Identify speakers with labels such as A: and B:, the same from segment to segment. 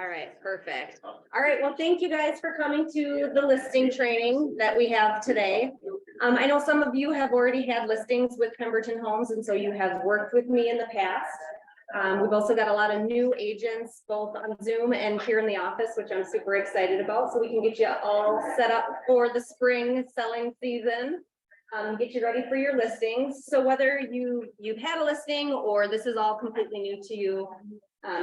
A: All right, perfect. All right, well, thank you guys for coming to the listing training that we have today. I know some of you have already had listings with Pemberton Homes, and so you have worked with me in the past. We've also got a lot of new agents, both on Zoom and here in the office, which I'm super excited about, so we can get you all set up for the spring selling season. Get you ready for your listings. So whether you've had a listing or this is all completely new to you,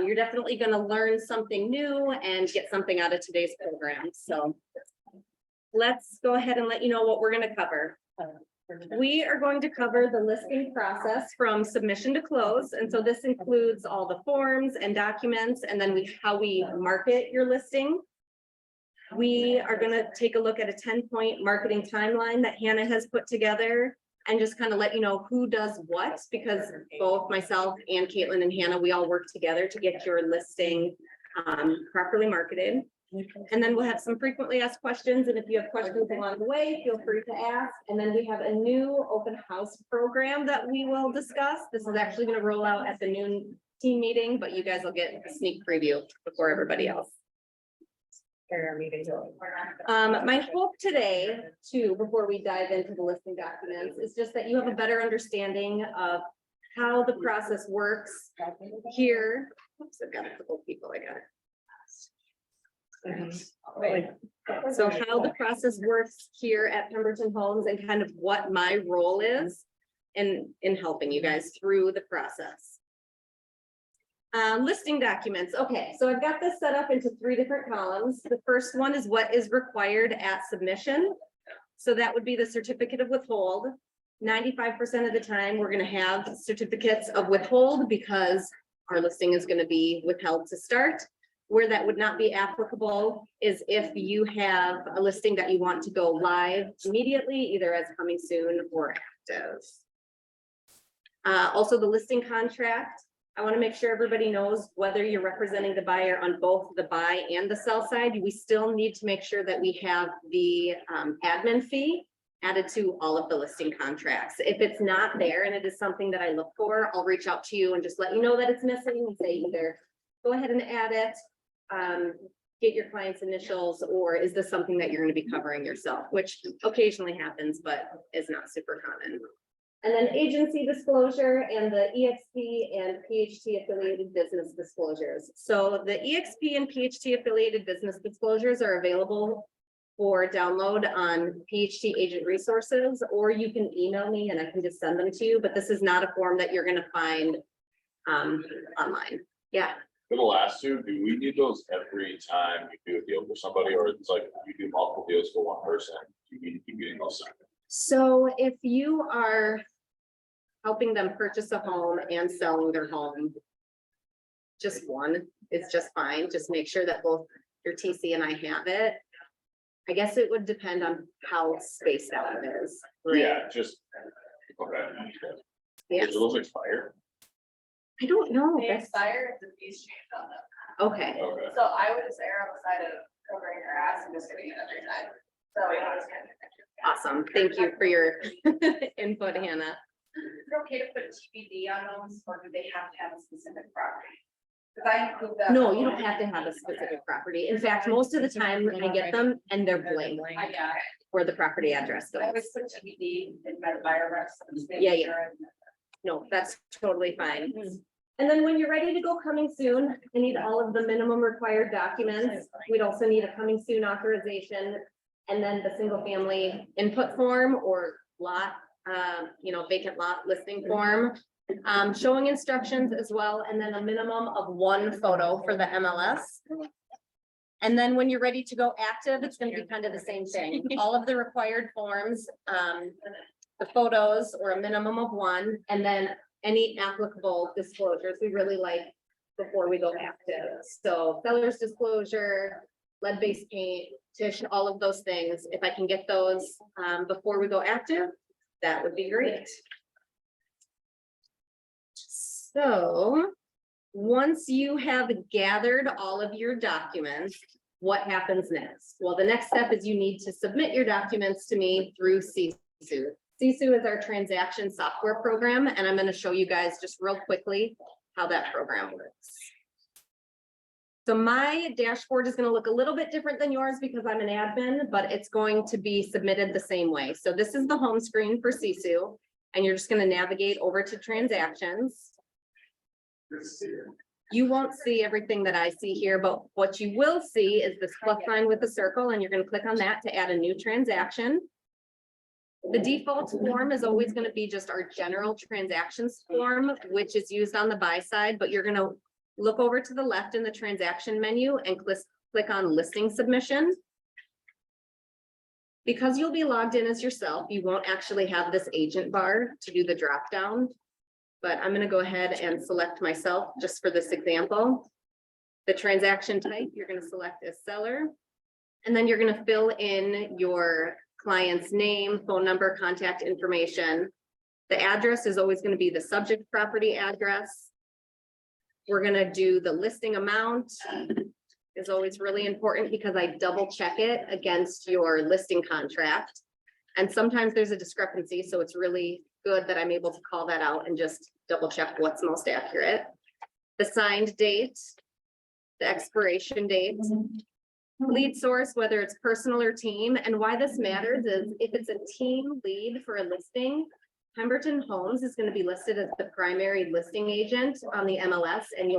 A: you're definitely going to learn something new and get something out of today's program. So let's go ahead and let you know what we're going to cover. We are going to cover the listing process from submission to close. And so this includes all the forms and documents, and then how we market your listing. We are going to take a look at a 10-point marketing timeline that Hannah has put together and just kind of let you know who does what, because both myself and Caitlin and Hannah, we all work together to get your listing properly marketed. And then we'll have some frequently asked questions. And if you have questions along the way, feel free to ask. And then we have a new open house program that we will discuss. This is actually going to roll out at the noon team meeting, but you guys will get a sneak preview before everybody else. My hope today, too, before we dive into the listing documents, is just that you have a better understanding of how the process works here. Oops, I've got a couple of people I got. So how the process works here at Pemberton Homes and kind of what my role is in helping you guys through the process. Listing documents. Okay, so I've got this set up into 3 different columns. The first one is what is required at submission. So that would be the certificate of withhold. 95% of the time, we're going to have certificates of withhold because our listing is going to be withheld to start. Where that would not be applicable is if you have a listing that you want to go live immediately, either as coming soon or active. Also, the listing contract. I want to make sure everybody knows whether you're representing the buyer on both the buy and the sell side. We still need to make sure that we have the admin fee added to all of the listing contracts. If it's not there and it is something that I look for, I'll reach out to you and just let you know that it's missing and say either go ahead and add it, get your client's initials, or is this something that you're going to be covering yourself, which occasionally happens, but is not super common. And then agency disclosure and the EXP and PHT affiliated business disclosures. So the EXP and PHT affiliated business disclosures are available for download on PHT Agent Resources, or you can email me and I can just send them to you, but this is not a form that you're going to find online. Yeah.
B: For the last 2, do we need those every time you do a deal for somebody, or it's like you do multiple deals for one person? You need to keep getting those separate?
A: So if you are helping them purchase a home and selling their home, just one is just fine. Just make sure that both your TC and I have it. I guess it would depend on how spaced out it is. Right?
B: Yeah, just okay.
A: Yeah.
B: Do those expire?
A: I don't know.
C: They expire if the fees change on them.
A: Okay.
B: Okay.
C: So I would just err on the side of covering your ass and just getting it every time. So you know, just kind of.
A: Awesome. Thank you for your input, Hannah.
C: Is it okay to put TBD on those, or do they have to have a specific property? Because I include that.
A: No, you don't have to have a specific property. In fact, most of the time I get them and they're blank
C: I got it.
A: where the property address
C: I
A: goes.
C: always put TBD in my buyer reps.
A: Yeah. No, that's totally fine. And then when you're ready to go coming soon, I need all of the minimum required documents. We'd also need a coming soon authorization, and then the single family input form or lot, vacant lot listing form, showing instructions as well, and then a minimum of 1 photo for the MLS. And then when you're ready to go active, it's going to be kind of the same thing. All of the required forms, the photos or a minimum of 1, and then any applicable disclosures we really like before we go active. So seller's disclosure, lead-based paint, TISH, all of those things. If I can get those before we go active, that would be great. So once you have gathered all of your documents, what happens next? Well, the next step is you need to submit your documents to me through CSU. CSU is our transaction software program, and I'm going to show you guys just real quickly how that program works. So my dashboard is gonna look a little bit different than yours because I'm an admin, but it's going to be submitted the same way. So this is the home screen for Sisu, and you're just gonna navigate over to transactions. You won't see everything that I see here, but what you will see is this plus sign with a circle, and you're gonna click on that to add a new transaction. The default form is always gonna be just our general transactions form, which is used on the buy side, but you're gonna look over to the left in the transaction menu and click on listing submission. Because you'll be logged in as yourself, you won't actually have this agent bar to do the drop down. But I'm gonna go ahead and select myself just for this example. The transaction type, you're gonna select as seller. And then you're gonna fill in your client's name, phone number, contact information. The address is always gonna be the subject property address. We're gonna do the listing amount. Is always really important because I double check it against your listing contract. And sometimes there's a discrepancy, so it's really good that I'm able to call that out and just double check what's most accurate. The signed date, the expiration date, lead source, whether it's personal or team. And why this matters is if it's a team lead for a listing, Pemberton Homes is going to be listed as the primary listing agent on the MLS, and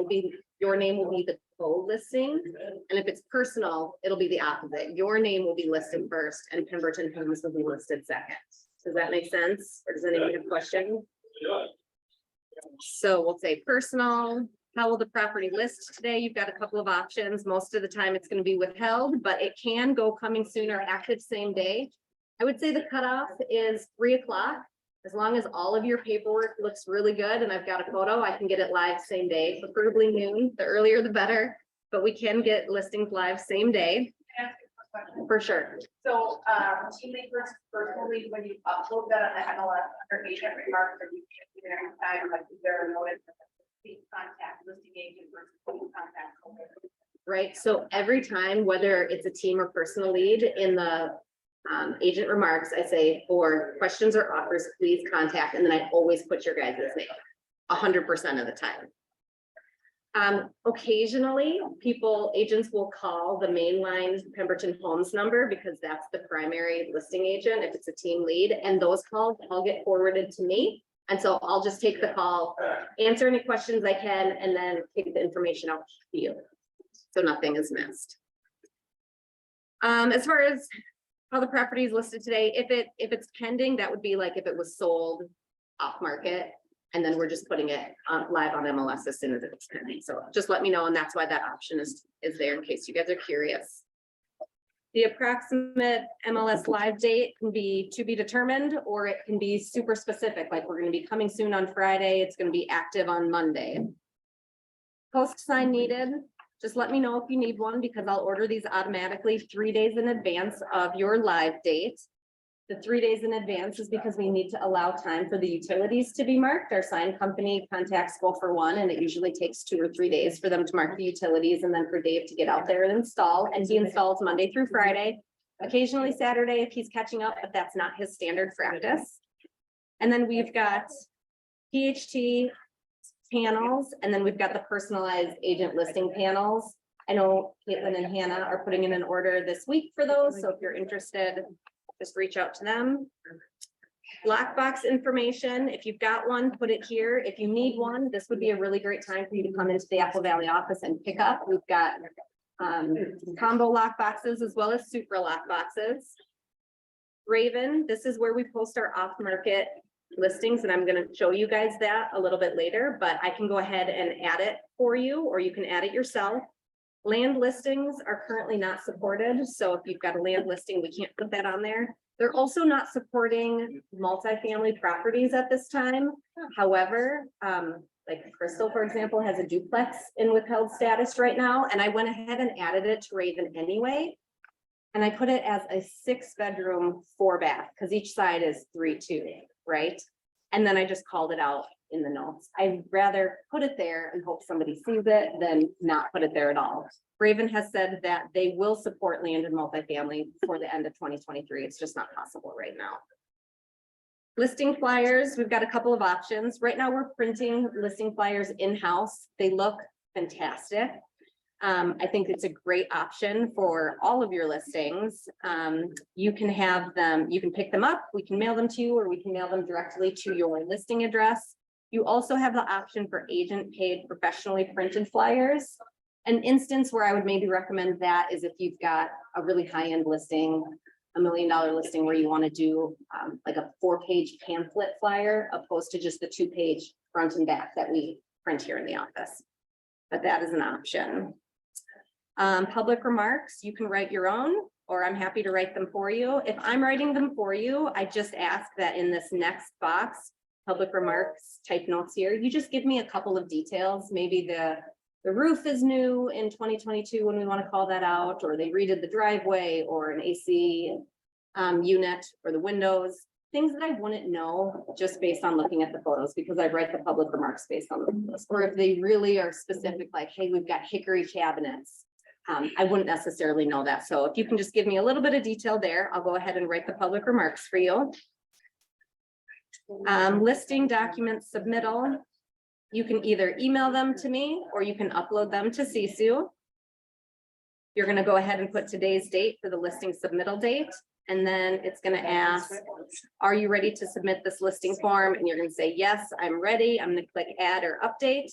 A: your name will be the co-listing. And if it's personal, it'll be the opposite. Your name will be listed first and Pemberton Homes will be listed second. Does that make sense? Or does anyone have a question? So we'll say personal. How will the property list today? You've got a couple of options. Most of the time it's going to be withheld, but it can go coming soon or active same day. I would say the cutoff is 3 o'clock. As long as all of your paperwork looks really good and I've got a photo, I can get it live same day, preferably noon. The earlier the better, but we can get listings live same day.
C: Can I ask you a question?
A: For sure.
C: So, team lead versus personal lead, when you upload that on the MLS under agent remarks, or you can every time, like, is there a notice? Please contact listing agent versus please contact.
A: Right, so every time, whether it's a team or personal lead, in the agent remarks, I say for questions or offers, please contact, and then I always put your guys' name 100% of the time. Occasionally, agents will call the mainline Pemberton Homes number because that's the primary listing agent if it's a team lead, and those calls all get forwarded to me. And so I'll just take the call, answer any questions I can, and then take the information out to you. So nothing is missed. As far as how the property is listed today, if it's pending, that would be like if it was sold off market, and then we're just putting it live on MLS as soon as it's pending. So just let me know, and that's why that option is there in case you guys are curious. The approximate MLS live date can be to be determined, or it can be super specific, like we're going to be coming soon on Friday. It's going to be active on Monday. Post sign needed. Just let me know if you need one because I'll order these automatically 3 days in advance of your live date. The 3 days in advance is because we need to allow time for the utilities to be marked. Our sign company contacts Go for One, and it usually takes 2 or 3 days for them to mark the utilities and then for Dave to get out there and install. And he installs Monday through Friday, occasionally Saturday if he's catching up, but that's not his standard practice. And then we've got PHT panels, and then we've got the personalized agent listing panels. I know Caitlin and Hannah are putting in an order this week for those, so if you're interested, just reach out to them. Lockbox information, if you've got one, put it here. If you need one, this would be a really great time for you to come into the Apple Valley office and pick up. We've got combo lock boxes as well as super lock boxes. Raven, this is where we post our off-market listings, and I'm going to show you guys that a little bit later, but I can go ahead and add it for you, or you can add it yourself. Land listings are currently not supported, so if you've got a land listing, we can't put that on there. They're also not supporting multifamily properties at this time. However, like Crystal, for example, has a duplex in withheld status right now, and I went ahead and added it to Raven anyway. And I put it as a 6-bedroom, 4-bath, because each side is 3-2, right? And then I just called it out in the notes. I'd rather put it there and hope somebody sees it than not put it there at all. Raven has said that they will support land and multifamily for the end of 2023. It's just not possible right now. Listing flyers, we've got a couple of options. Right now we're printing listing flyers in-house. They look fantastic. I think it's a great option for all of your listings. You can have them, you can pick them up, we can mail them to you, or we can mail them directly to your listing address. You also have the option for agent paid professionally printed flyers. An instance where I would maybe recommend that is if you've got a really high-end listing, $1 million listing where you want to do like a 4-page pamphlet flyer opposed to just the 2-page front and back that we print here in the office. But that is an option. Public remarks, you can write your own, or I'm happy to write them for you. If I'm writing them for you, I just ask that in this next box, public remarks, type notes here, you just give me a couple of details. Maybe the roof is new in 2022 when we want to call that out, or they redid the driveway, or an AC unit, or the windows, things that I wouldn't know just based on looking at the photos, because I write the public remarks based on the photos. Or if they really are specific, like, hey, we've got hickory cabinets, I wouldn't necessarily know that. So if you can just give me a little bit of detail there, I'll go ahead and write the public remarks for you. Listing documents submittal. You can either email them to me or you can upload them to Sisu. You're going to go ahead and put today's date for the listing submittal date. And then it's going to ask, are you ready to submit this listing form? And you're going to say, yes, I'm ready. I'm going to click add or update.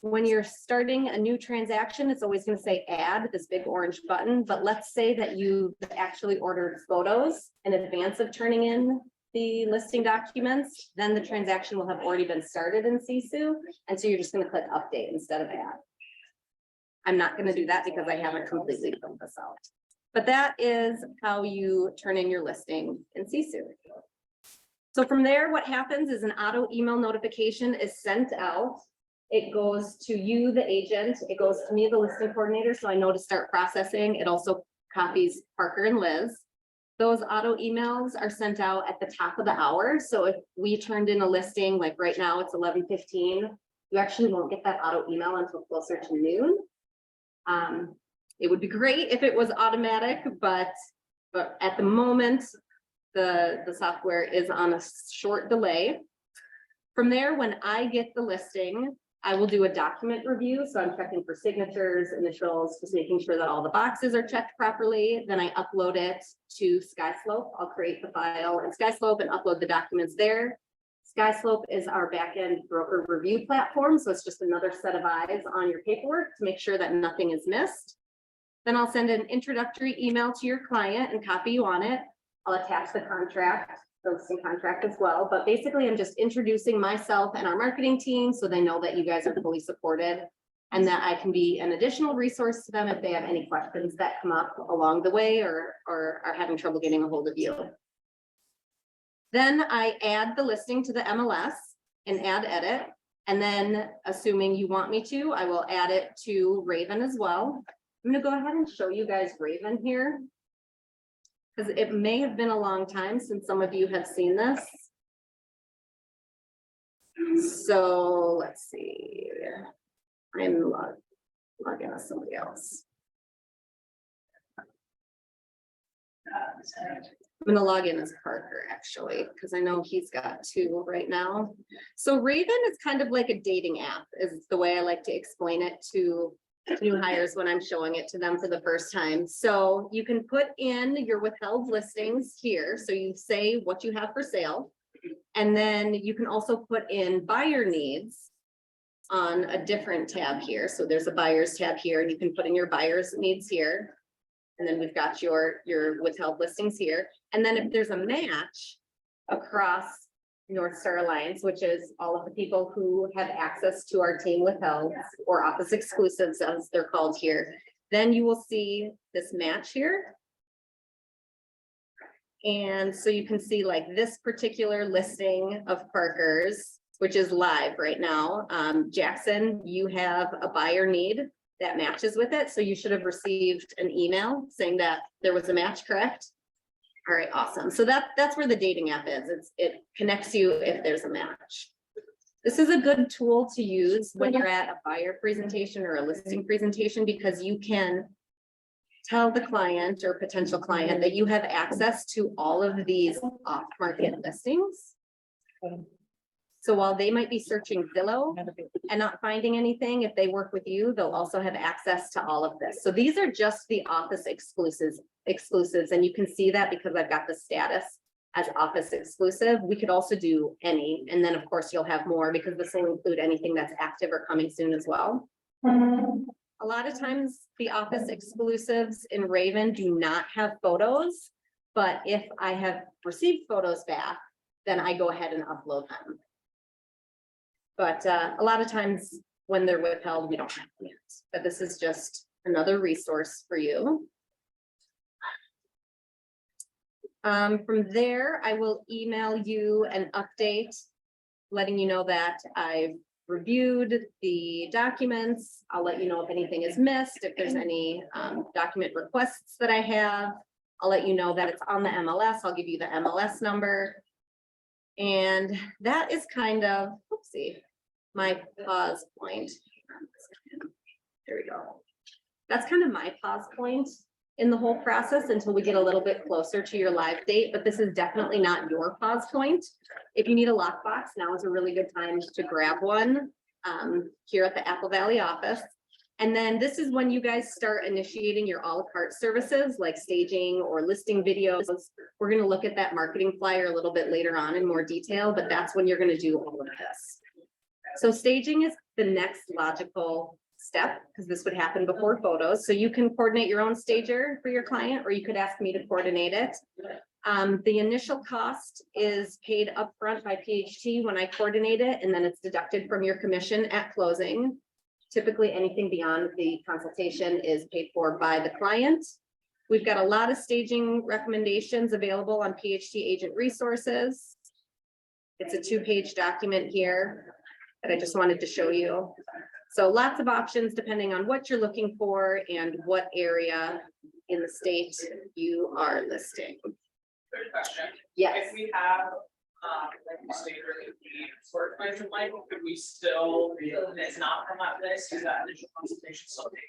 A: When you're starting a new transaction, it's always going to say add, this big orange button. But let's say that you actually ordered photos in advance of turning in the listing documents, then the transaction will have already been started in Sisu. And so you're just going to click update instead of add. I'm not going to do that because I haven't completely filled this out. But that is how you turn in your listing in Sisu. So from there, what happens is an auto email notification is sent out. It goes to you, the agent. It goes to me, the listing coordinator. So I know to start processing. It also copies Parker and Liz. Those auto emails are sent out at the top of the hour. So if we turned in a listing, like right now it's 11:15, you actually won't get that auto email until closer to noon. It would be great if it was automatic, but at the moment, the software is on a short delay. From there, when I get the listing, I will do a document review. So I'm checking for signatures, initials, just making sure that all the boxes are checked properly. Then I upload it to SkySlope. I'll create the file in SkySlope and upload the documents there. SkySlope is our backend broker review platform. So it's just another set of eyes on your paperwork to make sure that nothing is missed. Then I'll send an introductory email to your client and copy you on it. I'll attach the contract, the listing contract as well. But basically, I'm just introducing myself and our marketing team so they know that you guys are fully supported and that I can be an additional resource to them if they have any questions that come up along the way or are having trouble getting a hold of you. Then I add the listing to the MLS and add edit. And then assuming you want me to, I will add it to Raven as well. I'm going to go ahead and show you guys Raven here, because it may have been a long time since some of you have seen this. So let's see. I'm logging as somebody else. I'm going to log in as Parker, actually, because I know he's got 2 right now. So Raven is kind of like a dating app, is the way I like to explain it to new hires when I'm showing it to them for the first time. So you can put in your withheld listings here. So you say what you have for sale. And then you can also put in buyer needs on a different tab here. So there's a buyer's tab here, and you can put in your buyer's needs here. And then we've got your withheld listings here. And then if there's a match across North Star Alliance, which is all of the people who have access to our team withheld or office exclusives as they're called here, then you will see this match here. And so you can see like this particular listing of Parker's, which is live right now. Jackson, you have a buyer need that matches with it. So you should have received an email saying that there was a match, correct? All right, awesome. So that's where the dating app is. It connects you if there's a match. This is a good tool to use when you're at a buyer presentation or a listing presentation, because you can tell the client or potential client that you have access to all of these off-market listings. So while they might be searching Zillow and not finding anything, if they work with you, they'll also have access to all of this. So these are just the office exclusives, and you can see that because I've got the status as office exclusive. We could also do any, and then of course you'll have more because this will include anything that's active or coming soon as well. A lot of times the office exclusives in Raven do not have photos, but if I have received photos back, then I go ahead and upload them. But a lot of times when they're withheld, we don't have them yet, but this is just another resource for you. From there, I will email you an update, letting you know that I've reviewed the documents. I'll let you know if anything is missed, if there's any document requests that I have. I'll let you know that it's on the MLS. I'll give you the MLS number. And that is kind of, oopsie, my pause point. There we go. That's kind of my pause point in the whole process until we get a little bit closer to your live date, but this is definitely not your pause point. If you need a lockbox, now is a really good time to grab one here at the Apple Valley office. And then this is when you guys start initiating your a la carte services like staging or listing videos. We're going to look at that marketing flyer a little bit later on in more detail, but that's when you're going to do all of this. So staging is the next logical step because this would happen before photos. So you can coordinate your own stager for your client, or you could ask me to coordinate it. The initial cost is paid upfront by PHT when I coordinate it, and then it's deducted from your commission at closing. Typically, anything beyond the consultation is paid for by the client. We've got a lot of staging recommendations available on PHT Agent Resources. It's a 2-page document here that I just wanted to show you. So lots of options depending on what you're looking for and what area in the state you are listing.
D: Third question.
A: Yes.
D: If we have, like you stated earlier, the sort of like, could we still, and it's not from that list, is that initial consultation something?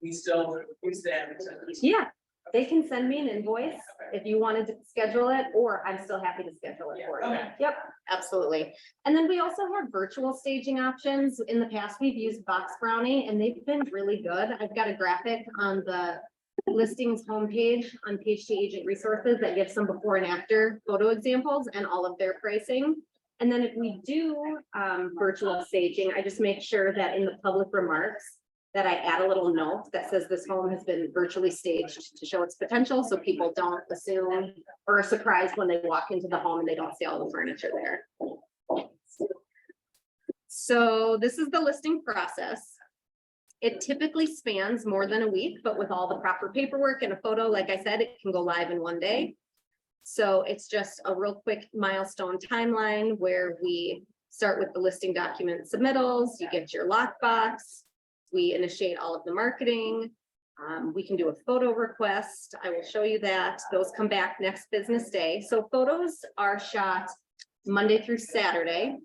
D: We still use them to.
A: Yeah, they can send me an invoice if you wanted to schedule it, or I'm still happy to schedule it for you.
D: Okay.
A: Yep, absolutely. And then we also have virtual staging options. In the past, we've used Box Brownie and they've been really good. I've got a graphic on the listings homepage on PHT Agent Resources that gives some before and after photo examples and all of their pricing. And then if we do virtual staging, I just make sure that in the public remarks that I add a little note that says this home has been virtually staged to show its potential, so people don't assume or are surprised when they walk into the home and they don't see all the furniture there. So this is the listing process. It typically spans more than a week, but with all the proper paperwork and a photo, like I said, it can go live in one day. So it's just a real quick milestone timeline where we start with the listing document submittals, you get your lockbox, we initiate all of the marketing. We can do a photo request. I will show you that. Those come back next business day. So photos are shot Monday through Saturday.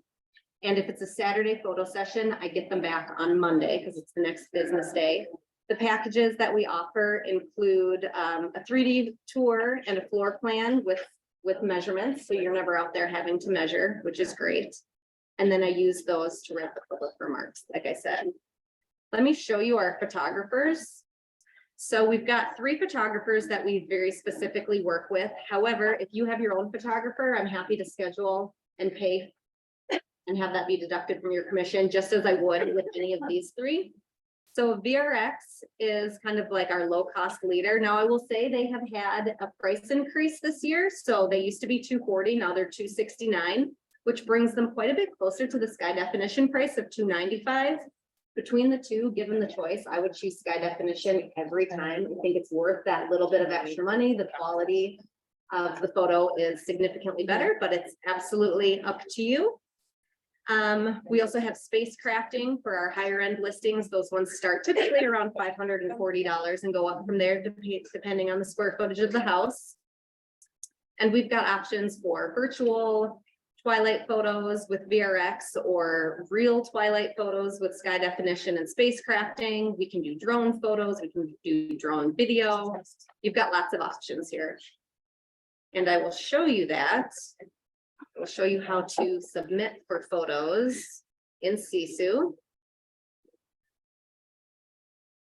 A: And if it's a Saturday photo session, I get them back on Monday because it's the next business day. The packages that we offer include a 3D tour and a floor plan with measurements. So you're never out there having to measure, which is great. And then I use those to write the public remarks, like I said. Let me show you our photographers. So we've got 3 photographers that we very specifically work with. However, if you have your own photographer, I'm happy to schedule and pay and have that be deducted from your commission, just as I would with any of these 3. So VRX is kind of like our low cost leader. Now I will say they have had a price increase this year. So they used to be $240, now they're $269, which brings them quite a bit closer to the Sky Definition price of $295. Between the two, given the choice, I would choose Sky Definition every time. I think it's worth that little bit of extra money. The quality of the photo is significantly better, but it's absolutely up to you. We also have space crafting for our higher end listings. Those ones start typically around $540 and go up from there depending on the square footage of the house. And we've got options for virtual twilight photos with VRX or real twilight photos with Sky Definition and space crafting. We can do drone photos. We can do drone video. You've got lots of options here. And I will show you that We'll show you how to submit for photos in Sisu.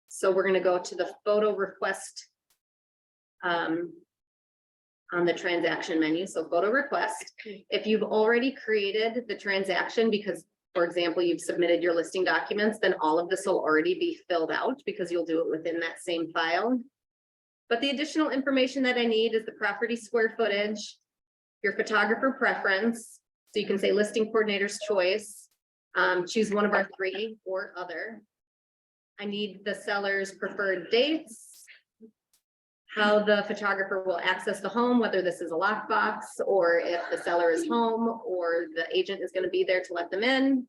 A: So we're gonna go to the photo request on the transaction menu, so photo request. If you've already created the transaction, because, for example, you've submitted your listing documents, then all of this will already be filled out because you'll do it within that same file. But the additional information that I need is the property square footage, your photographer preference, so you can say listing coordinator's choice, choose one of our 3 or other. I need the seller's preferred dates, how the photographer will access the home, whether this is a lockbox or if the seller is home or the agent is going to be there to let them in.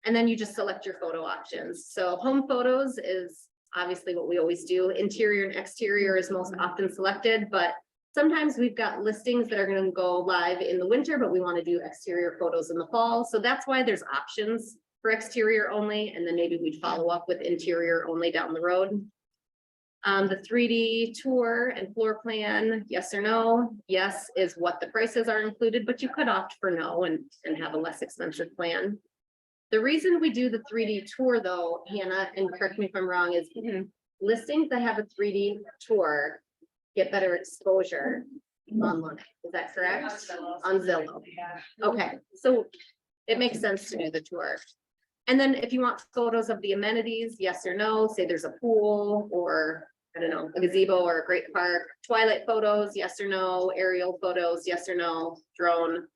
A: And then you just select your photo options. So home photos is obviously what we always do. Interior and exterior is most often selected, but sometimes we've got listings that are going to go live in the winter, but we want to do exterior photos in the fall. So that's why there's options for exterior only, and then maybe we'd follow up with interior only down the road. The 3D tour and floor plan, yes or no? Yes is what the prices are included, but you could opt for no and have a less expensive plan. The reason we do the 3D tour though, Hannah, and correct me if I'm wrong, is listings that have a 3D tour get better exposure online. Is that correct? On Zillow. Okay, so it makes sense to do the tour. And then if you want photos of the amenities, yes or no, say there's a pool or, I don't know, a gazebo or a great park, twilight photos, yes or no, aerial photos, yes or no, drone.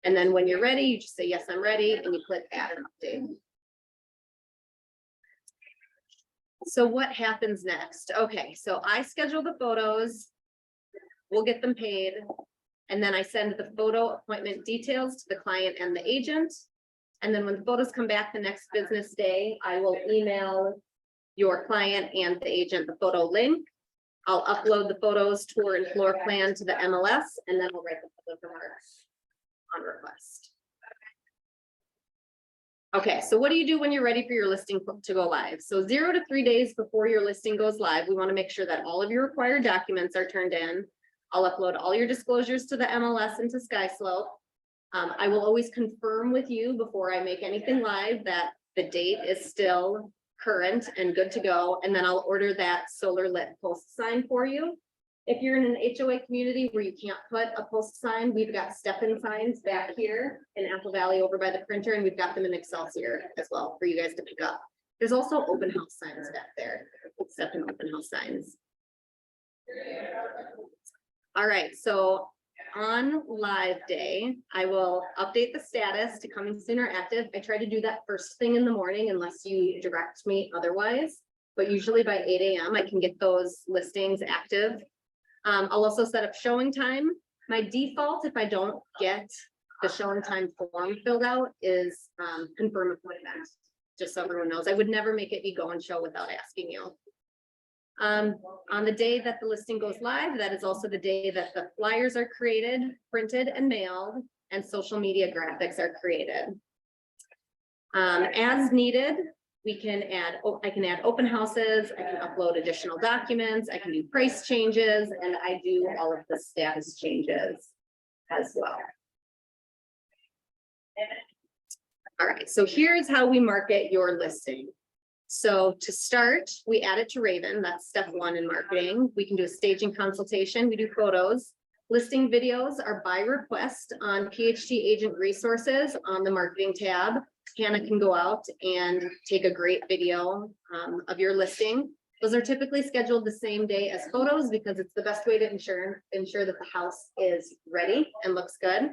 A: And then when you're ready, you just say, yes, I'm ready, and you click add an update. So what happens next? Okay, so I schedule the photos, we'll get them paid, and then I send the photo appointment details to the client and the agent. And then when the photos come back the next business day, I will email your client and the agent the photo link. I'll upload the photos, tour and floor plan to the MLS, and then we'll write the public remarks on request. Okay, so what do you do when you're ready for your listing to go live? So 0 to 3 days before your listing goes live, we want to make sure that all of your required documents are turned in. I'll upload all your disclosures to the MLS and to SkySlope. I will always confirm with you before I make anything live that the date is still current and good to go. And then I'll order that solar lit post sign for you. If you're in an HOA community where you can't put a post sign, we've got step-in signs back here in Apple Valley over by the printer, and we've got them in Excelsior as well for you guys to pick up. There's also open house signs back there, step-in open house signs. All right, so on live day, I will update the status to coming soon or active. I try to do that first thing in the morning unless you direct me otherwise, but usually by 8 a.m. I can get those listings active. I'll also set up showing time. My default, if I don't get the showing time form filled out, is confirm appointment, just so everyone knows. I would never make it be go and show without asking you. On the day that the listing goes live, that is also the day that the flyers are created, printed and mailed, and social media graphics are created. As needed, I can add open houses, I can upload additional documents, I can do price changes, and I do all of the status changes as well. All right, so here's how we market your listing. So to start, we add it to Raven. That's step 1 in marketing. We can do a staging consultation. We do photos. Listing videos are by request on PHT Agent Resources on the marketing tab. Hannah can go out and take a great video of your listing. Those are typically scheduled the same day as photos because it's the best way to ensure that the house is ready and looks good.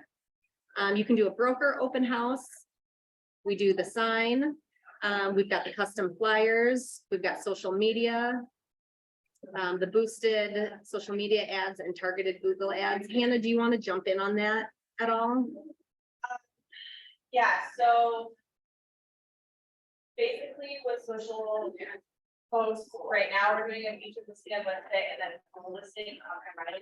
A: You can do a broker open house. We do the sign. We've got the custom flyers. We've got social media. The boosted social media ads and targeted Google ads. Hannah, do you want to jump in on that at all?
C: Yeah, so basically with social posts right now, we're doing a feature listing on website and then a listing on Friday.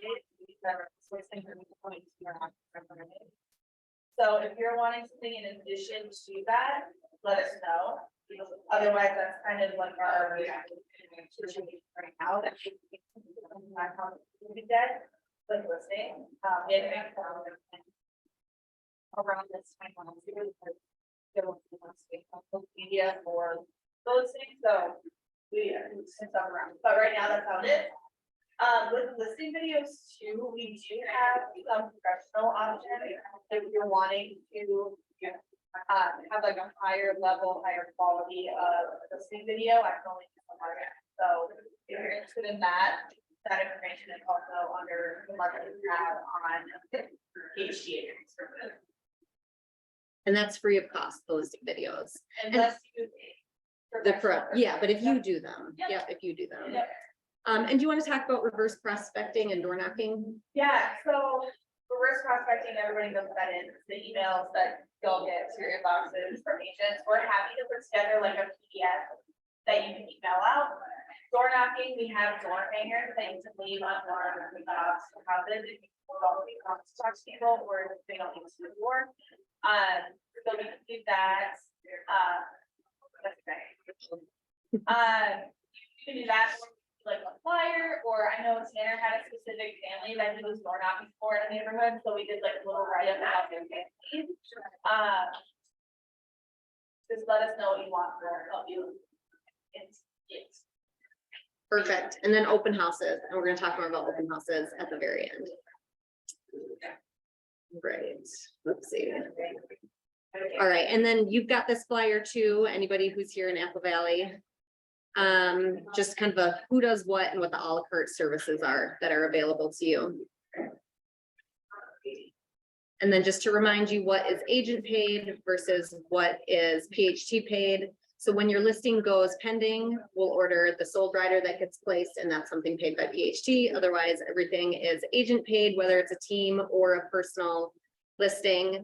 C: So if you're wanting something in addition to that, let us know. Otherwise, that's kind of like our situation right now. That should be dead, but listing. around this time last year. Because there was social media for those things, so we since I'm around, but right now that's how it is. With listing videos too, we do have some professional options if you're wanting to have like a higher level, higher quality of listing video. I can only do the market. So if you're interested in that, that information is also under the market tab on HTA.
A: And that's free of cost, the listing videos.
C: Unless you.
A: The correct, yeah, but if you do them,
C: Yep.
A: yeah, if you do them.
C: Yep.
A: And do you want to talk about reverse prospecting and door knocking?
C: Yeah, so reverse prospecting, everybody knows what that is, It's the emails that go get to your inboxes from agents. We're happy to put together like a PDF that you can email out. Door knocking, we have door hangers that you can leave on door houses if people don't want to talk to people or if they don't need to do the door. So we can do that. That's great. You can do that like a flyer, or I know Tanner had a specific family that he was door knocking for in the neighborhood, so we did like a little write up about their family. Just let us know what you want for help you. It's.
A: Perfect. And then open houses, and we're gonna talk more about open houses at the very end. Right, let's see. All right, and then you've got this flyer too, anybody who's here in Apple Valley. Just kind of a who does what and what the a la carte services are that are available to you. And then just to remind you what is agent paid versus what is PHT paid. So when your listing goes pending, we'll order the sold rider that gets placed, and that's something paid by PHT. Otherwise, everything is agent paid, whether it's a team or a personal listing.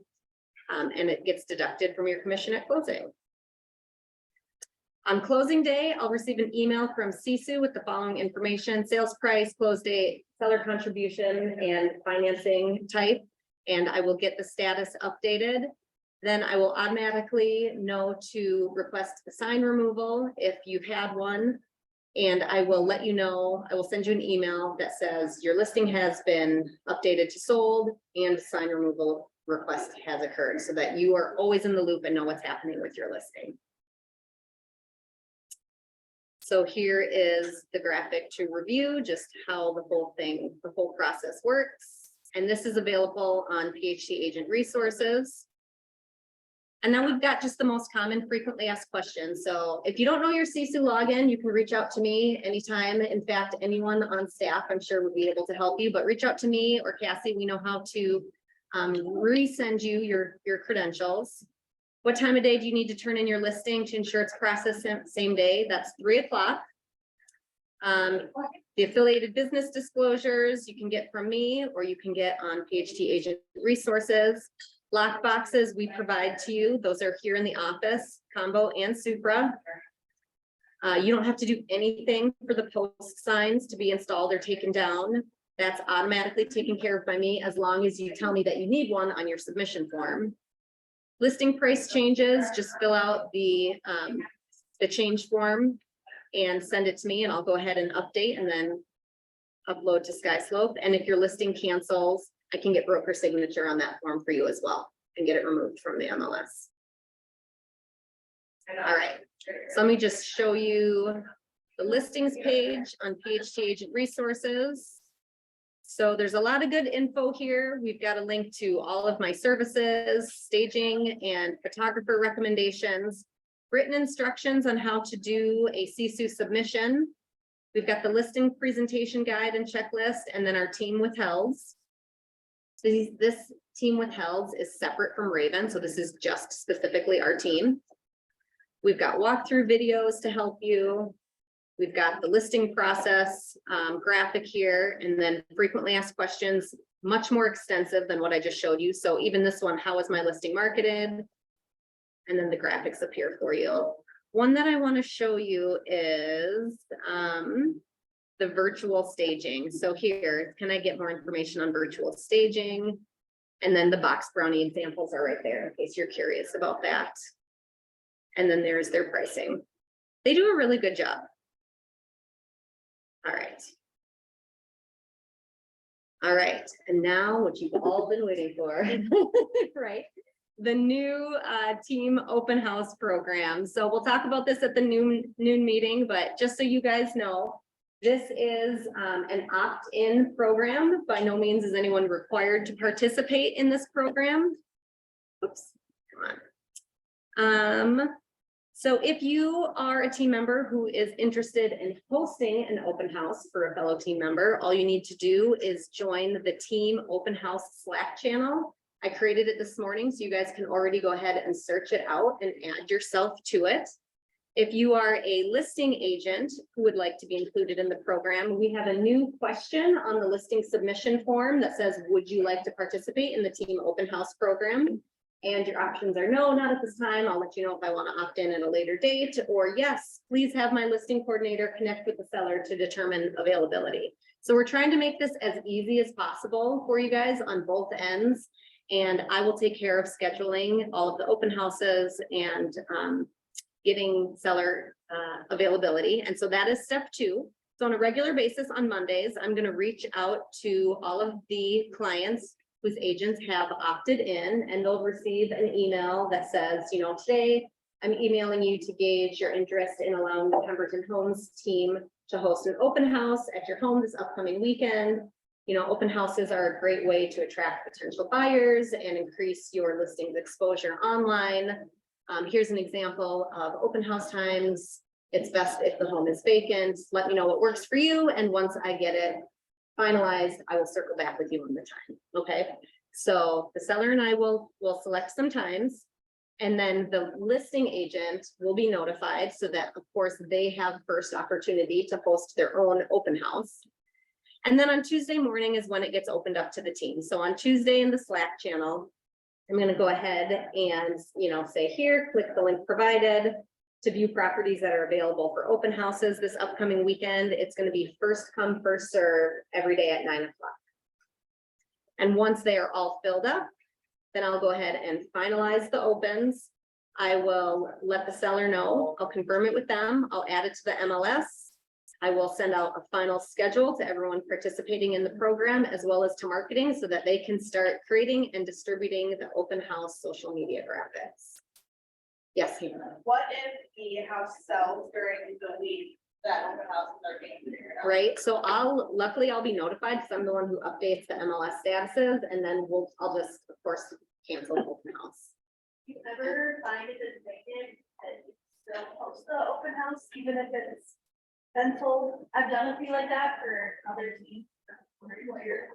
A: And it gets deducted from your commission at closing. On closing day, I'll receive an email from Sisu with the following information: sales price, close date, seller contribution, and financing type. And I will get the status updated. Then I will automatically know to request a sign removal if you've had one. And I will let you know, I will send you an email that says your listing has been updated to sold and sign removal request has occurred, so that you are always in the loop and know what's happening with your listing. So here is the graphic to review just how the whole process works. And this is available on PHT Agent Resources. And then we've got just the most common frequently asked questions. So if you don't know your Sisu login, you can reach out to me anytime. In fact, anyone on staff, I'm sure would be able to help you, but reach out to me or Cassie. We know how to resend you your credentials. What time of day do you need to turn in your listing to ensure it's processed same day? That's 3 o'clock. The affiliated business disclosures you can get from me, or you can get on PHT Agent Resources. Lock boxes we provide to you. Those are here in the office, Combo and Supra. You don't have to do anything for the post signs to be installed or taken down. That's automatically taken care of by me as long as you tell me that you need one on your submission form. Listing price changes, just fill out the change form and send it to me, and I'll go ahead and update and then upload to SkySlope. And if your listing cancels, I can get broker signature on that form for you as well and get it removed from the MLS. All right, so let me just show you the listings page on PHT Agent Resources. So there's a lot of good info here. We've got a link to all of my services, staging and photographer recommendations, written instructions on how to do a Sisu submission. We've got the listing presentation guide and checklist, and then our team withhelds. So this team withhelds is separate from Raven, so this is just specifically our team. We've got walkthrough videos to help you. We've got the listing process graphic here, and then frequently asked questions, much more extensive than what I just showed you. So even this one, how is my listing marketed? And then the graphics appear for you. One that I want to show you is the virtual staging. So here, can I get more information on virtual staging? And then the box brownie examples are right there in case you're curious about that. And then there's their pricing. They do a really good job. All right. All right, and now what you've all been waiting for, right? The new team open house program. So we'll talk about this at the noon meeting, but just so you guys know, this is an opt-in program. By no means is anyone required to participate in this program. Oops, come on. So if you are a team member who is interested in hosting an open house for a fellow team member, all you need to do is join the team open house Slack channel. I created it this morning, so you guys can already go ahead and search it out and add yourself to it. If you are a listing agent who would like to be included in the program, we have a new question on the listing submission form that says, would you like to participate in the team open house program? And your options are no, not at this time. I'll let you know if I want to opt in at a later date, or yes, please have my listing coordinator connect with the seller to determine availability. So we're trying to make this as easy as possible for you guys on both ends. And I will take care of scheduling all of the open houses and getting seller availability. And so that is step 2. So on a regular basis on Mondays, I'm going to reach out to all of the clients whose agents have opted in, and they'll receive an email that says, you know, today I'm emailing you to gauge your interest in allowing the Pemberton Homes team to host an open house at your home this upcoming weekend. You know, open houses are a great way to attract potential buyers and increase your listings exposure online. Here's an example of open house times. It's best if the home is vacant. Let me know what works for you, and once I get it finalized, I will circle back with you on the time. Okay, so the seller and I will select some times, and then the listing agent will be notified so that, of course, they have first opportunity to host their own open house. And then on Tuesday morning is when it gets opened up to the team. So on Tuesday in the Slack channel, I'm going to go ahead and, you know, say here, click the link provided to view properties that are available for open houses this upcoming weekend. It's going to be first come, first serve every day at 9 o'clock. And once they are all filled up, then I'll go ahead and finalize the opens. I will let the seller know. I'll confirm it with them. I'll add it to the MLS. I will send out a final schedule to everyone participating in the program, as well as to marketing, so that they can start creating and distributing the open house social media graphics. Yes, Hannah.
C: What if the house sells during the week that open houses are being figured out?
A: Right, so luckily I'll be notified because I'm the one who updates the MLS statuses, and then I'll just, of course, cancel the open house.
C: You ever find it is vacant and you still post the open house, even if it's been sold? I've done a few like that for other teams.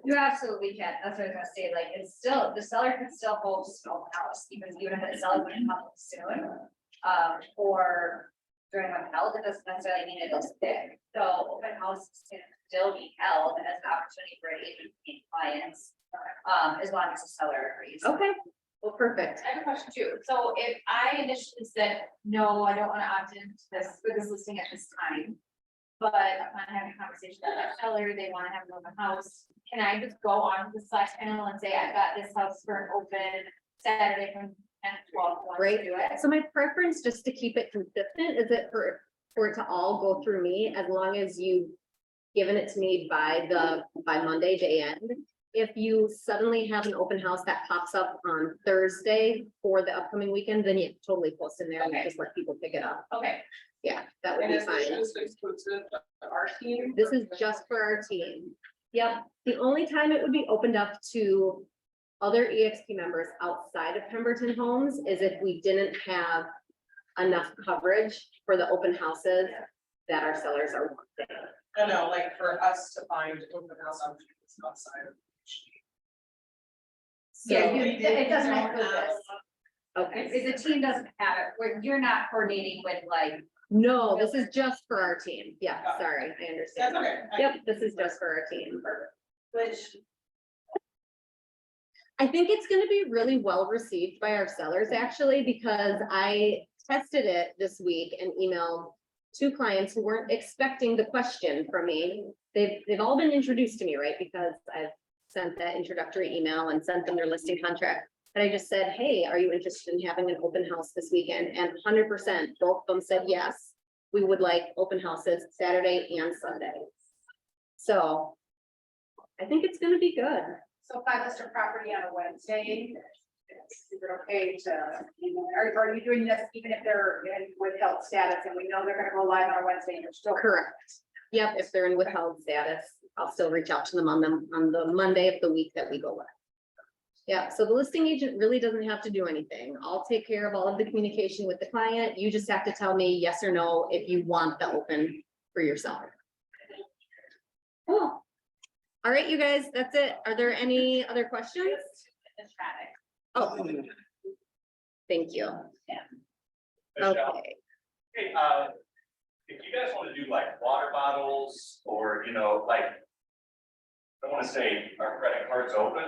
E: You absolutely can. That's what I was gonna say. Like, it's still, the seller can still host an open house, even if it's selling wouldn't come soon. Or during one held, it doesn't necessarily mean it goes big. So open houses can still be held as an opportunity for agent to meet clients. As long as the seller agrees.
A: Okay, well, perfect.
E: I have a question too. So if I initially said, no, I don't want to opt into this, for this listing at this time. But upon having a conversation with that seller, they want to have an open house. Can I just go on the Slack channel and say, I've got this house for an open Saturday from 10 to 12?
A: Great.
E: Do it.
A: So my preference, just to keep it consistent, is it for it to all go through me, as long as you've given it to me by Monday day end. If you suddenly have an open house that pops up on Thursday for the upcoming weekend, then you totally post in there and
E: Okay.
A: just let people pick it up.
E: Okay.
A: Yeah, that would
D: And
A: be
D: is
A: fine.
D: this exclusive to our team?
A: This is just for our team. Yep, the only time it would be opened up to other EXP members outside of Pemberton Homes is if we didn't have enough coverage for the open houses that our sellers are wanting.
D: I know, like for us to find open house opportunities outside of.
E: Yeah,
A: So,
E: it doesn't include this.
A: okay,
E: If the team doesn't have it, where you're not coordinating with like,
A: no, this is just for our team. Yeah,
D: Got it.
A: sorry, I
D: That's
A: understand.
D: okay.
A: Yep, this is just for our team.
C: Which
A: I think it's gonna be really well received by our sellers, actually, because I tested it this week and emailed 2 clients who weren't expecting the question from me. They've all been introduced to me, right? Because I've sent that introductory email and sent them their listing contract. And I just said, hey, are you interested in having an open house this weekend? And 100%, both of them said, yes, we would like open houses Saturday and Sunday. So I think it's gonna be good.
F: So if I list a property on a Wednesday, is it okay to, are you doing this even if they're in withheld status and we know they're gonna go live on a Wednesday, you're still?
A: Correct. Yep, if they're in withheld status, I'll still reach out to them on the Monday of the week that we go live. Yeah, so the listing agent really doesn't have to do anything. I'll take care of all of the communication with the client. You just have to tell me yes or no if you want the open for yourself. Cool. All right, you guys, that's it. Are there any other questions?
C: The traffic.
A: Oh. Thank you.
G: Michelle,
A: Okay.
G: hey, if you guys want to do like water bottles or, you know, like, I don't want to say our credit card's open.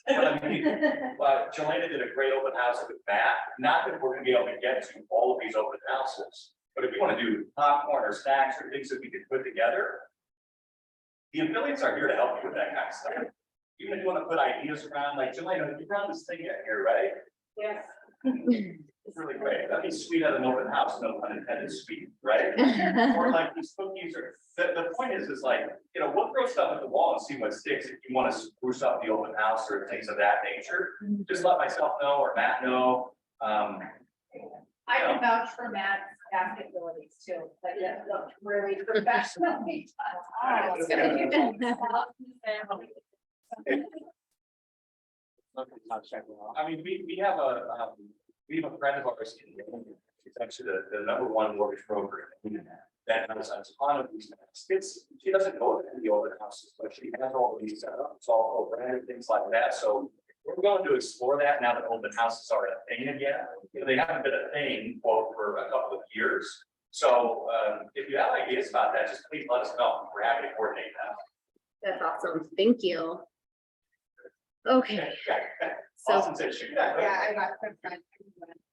G: But I mean, Jelena did a great open house with Matt, not that we're gonna be able to get to all of these open houses, but if you want to do popcorn or snacks or things that we could put together. The affiliates are here to help you with that kind of stuff. Even if you want to put ideas around, like Jelena, you brought this thing in here, right?
F: Yes.
G: It's really great. That'd be sweet at an open house, no pun intended, sweet, right? Or like these cookies or, the point is like, you know, we'll throw stuff at the wall and see what sticks. If you want to spruce up the open house or things of that nature, just let myself know or Matt know.
F: I can vouch for Matt's basket abilities too, like that looked really professionally done.
A: It's gonna be
G: I mean, we have a friend of ours. She's actually the number one mortgage broker. That has a ton of these baskets. She doesn't go to the open houses, but she has all of these set up. It's all branded, things like that. So we're going to explore that now that open houses are a thing again. You know, they haven't been a thing for a couple of years. So if you have ideas about that, just please let us know. We're happy to coordinate that.
A: That's awesome. Thank you. Okay, so,
G: Awesome said shoot that.
F: Yeah, I got quick friend.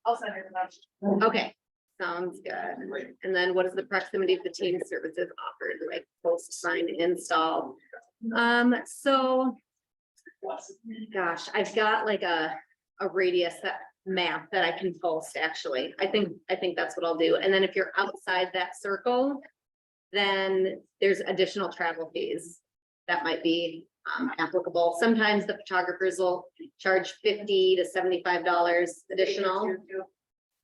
F: I'll send her the note.
A: okay, sounds good. And then what is the proximity of the team services offered, like post, sign, install? So, gosh, I've got like a radius map that I can post, actually. I think that's what I'll do. And then if you're outside that circle, then there's additional travel fees that might be applicable. Sometimes the photographers will charge $50 to $75 additional.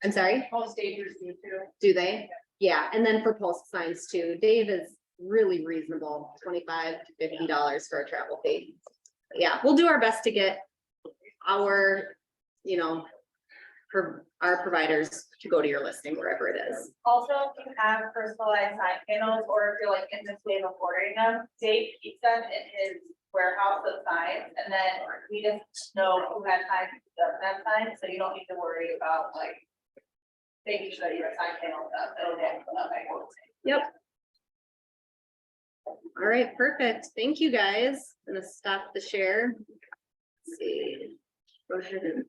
A: I'm sorry,
F: Most stagers do too.
A: do they? Yeah, and then for post signs too. Dave is really reasonable, $25 to $50 for a travel fee. Yeah, we'll do our best to get our, you know, for our providers to go to your listing wherever it is.
C: Also, if you have personalized sign panels, or if you're like in this wave of ordering them, Dave keeps them in his warehouse of signs, and then we just know who has signs, who doesn't have signs, so you don't need to worry about like making sure that you have sign panels up, it'll get put up.
A: Yep. All right, perfect. Thank you, guys. I'm gonna stop the share. Let's see. Go ahead and